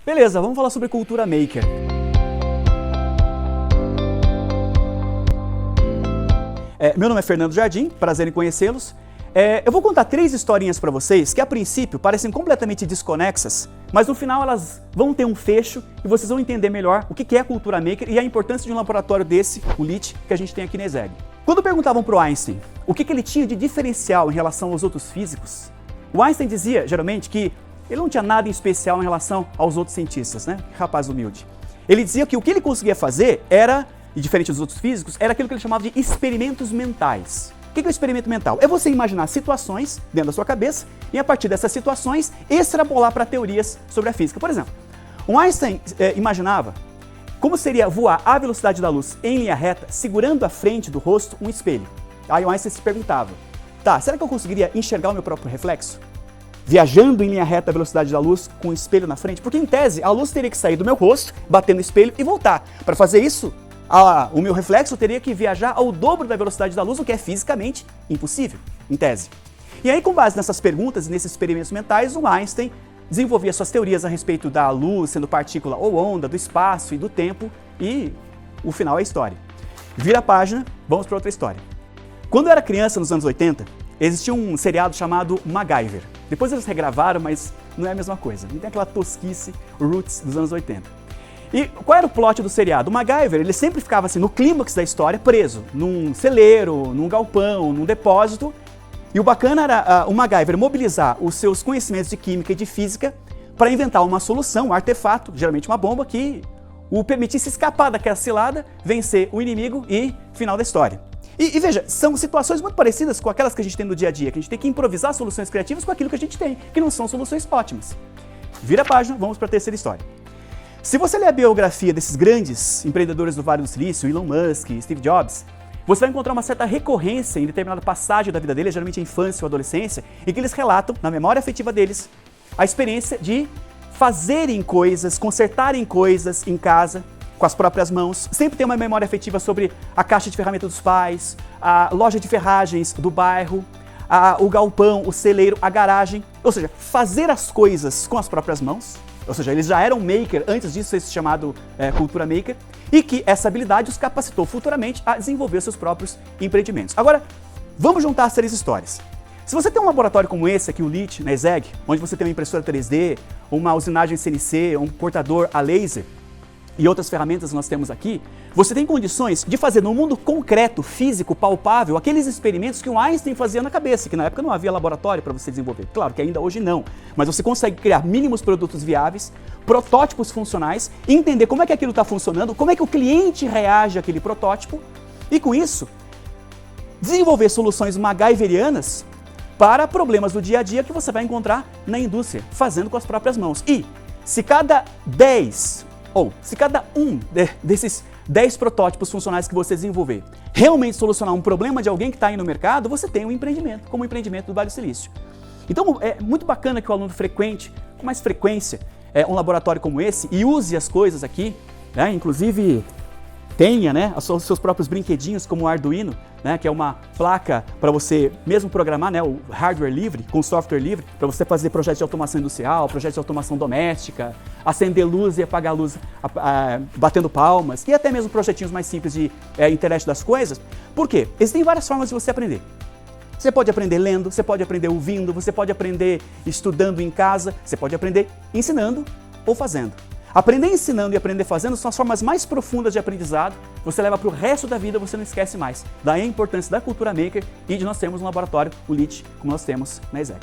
Beleza, vamos falar sobre cultura maker. Meu nome é Fernando Jardim, prazer em conhecê-los. Eu vou contar 3 historinhas para vocês que a princípio parecem completamente desconexas, mas no final elas vão ter um fecho e vocês vão entender melhor o que é a cultura maker e a importância de um laboratório desse, o LIT, que a gente tem aqui na ESEG. Quando perguntavam para o Einstein o que ele tinha de diferencial em relação aos outros físicos, o Einstein dizia, geralmente, que ele não tinha nada em especial em relação aos outros cientistas, né? Rapaz humilde. Ele dizia que o que ele conseguia fazer era, e diferente dos outros físicos, era aquilo que ele chamava de experimentos mentais. O que é o experimento mental? É você imaginar situações dentro da sua cabeça e, a partir dessas situações, extrapolar para teorias sobre a física. Por exemplo, o Einstein imaginava como seria voar à velocidade da luz em linha reta, segurando à frente do rosto um espelho. Aí o Einstein se perguntava, tá, será que eu conseguiria enxergar o meu próprio reflexo? Viajando em linha reta à velocidade da luz com o espelho na frente? Porque, em tese, a luz teria que sair do meu rosto, bater no espelho e voltar. Para fazer isso, o meu reflexo teria que viajar ao dobro da velocidade da luz, o que é fisicamente impossível, em tese. E aí, com base nessas perguntas e nesses experimentos mentais, o Einstein desenvolvia suas teorias a respeito da luz sendo partícula ou onda, do espaço e do tempo, e o final é a história. Vira a página, vamos para outra história. Quando eu era criança, nos anos 80, existia um seriado chamado MacGyver. Depois eles regravaram, mas não é a mesma coisa. Não tem aquela tosquice roots dos anos 80. E qual era o plot do seriado? O MacGyver, ele sempre ficava assim, no clímax da história, preso num celeiro, num galpão, num depósito. E o bacana era o MacGyver mobilizar os seus conhecimentos de química e de física para inventar uma solução, um artefato, geralmente uma bomba, que o permitisse escapar daquela cilada, vencer o inimigo e final da história. E veja, são situações muito parecidas com aquelas que a gente tem no dia a dia, que a gente tem que improvisar soluções criativas com aquilo que a gente tem, que não são soluções ótimas. Vira a página, vamos para a terceira história. Se você ler a biografia desses grandes empreendedores do Vale do Silício, Elon Musk, Steve Jobs, você vai encontrar uma certa recorrência em determinada passagem da vida deles, geralmente a infância ou adolescência, em que eles relatam, na memória afetiva deles, a experiência de fazerem coisas, consertarem coisas em casa, com as próprias mãos. Sempre tem uma memória afetiva sobre a caixa de ferramentas dos pais, a loja de ferragens do bairro, o galpão, o celeiro, a garagem. Ou seja, fazer as coisas com as próprias mãos. Ou seja, eles já eram maker, antes disso esse chamado cultura maker, e que essa habilidade os capacitou futuramente a desenvolver seus próprios empreendimentos. Agora, vamos juntar as 3 histórias. Se você tem um laboratório como esse aqui, o LIT, na ESEG, onde você tem uma impressora 3D, uma usinagem CNC, um cortador a laser, e outras ferramentas que nós temos aqui, você tem condições de fazer no mundo concreto, físico, palpável, aqueles experimentos que o Einstein fazia na cabeça, que na época não havia laboratório para você desenvolver. Claro que ainda hoje não, mas você consegue criar mínimos produtos viáveis, protótipos funcionais, entender como é que aquilo está funcionando, como é que o cliente reage àquele protótipo, e com isso, desenvolver soluções MacGyverianas para problemas do dia a dia que você vai encontrar na indústria, fazendo com as próprias mãos. E se cada desses 10 protótipos funcionais que você desenvolver realmente solucionar um problema de alguém que está aí no mercado, você tem um empreendimento, como o empreendimento do Vale do Silício. Então é muito bacana que o aluno frequente, com mais frequência, um laboratório como esse e use as coisas aqui, né? Inclusive tenha, né, os seus próprios brinquedinhos como o Arduino, né, que é uma placa para você mesmo programar, né, o hardware livre, com software livre, para você fazer projetos de automação industrial, projetos de automação doméstica, acender luz e apagar luz batendo palmas, e até mesmo projetinhos mais simples de internet das coisas. Por quê? Existem várias formas de você aprender. Você pode aprender lendo, você pode aprender ouvindo, você pode aprender estudando em casa, você pode aprender ensinando ou fazendo. Aprender ensinando e aprender fazendo são as formas mais profundas de aprendizado, você leva para o resto da vida, você não esquece mais. Daí a importância da cultura maker e de nós termos um laboratório, o LIT, como nós temos na ESEG.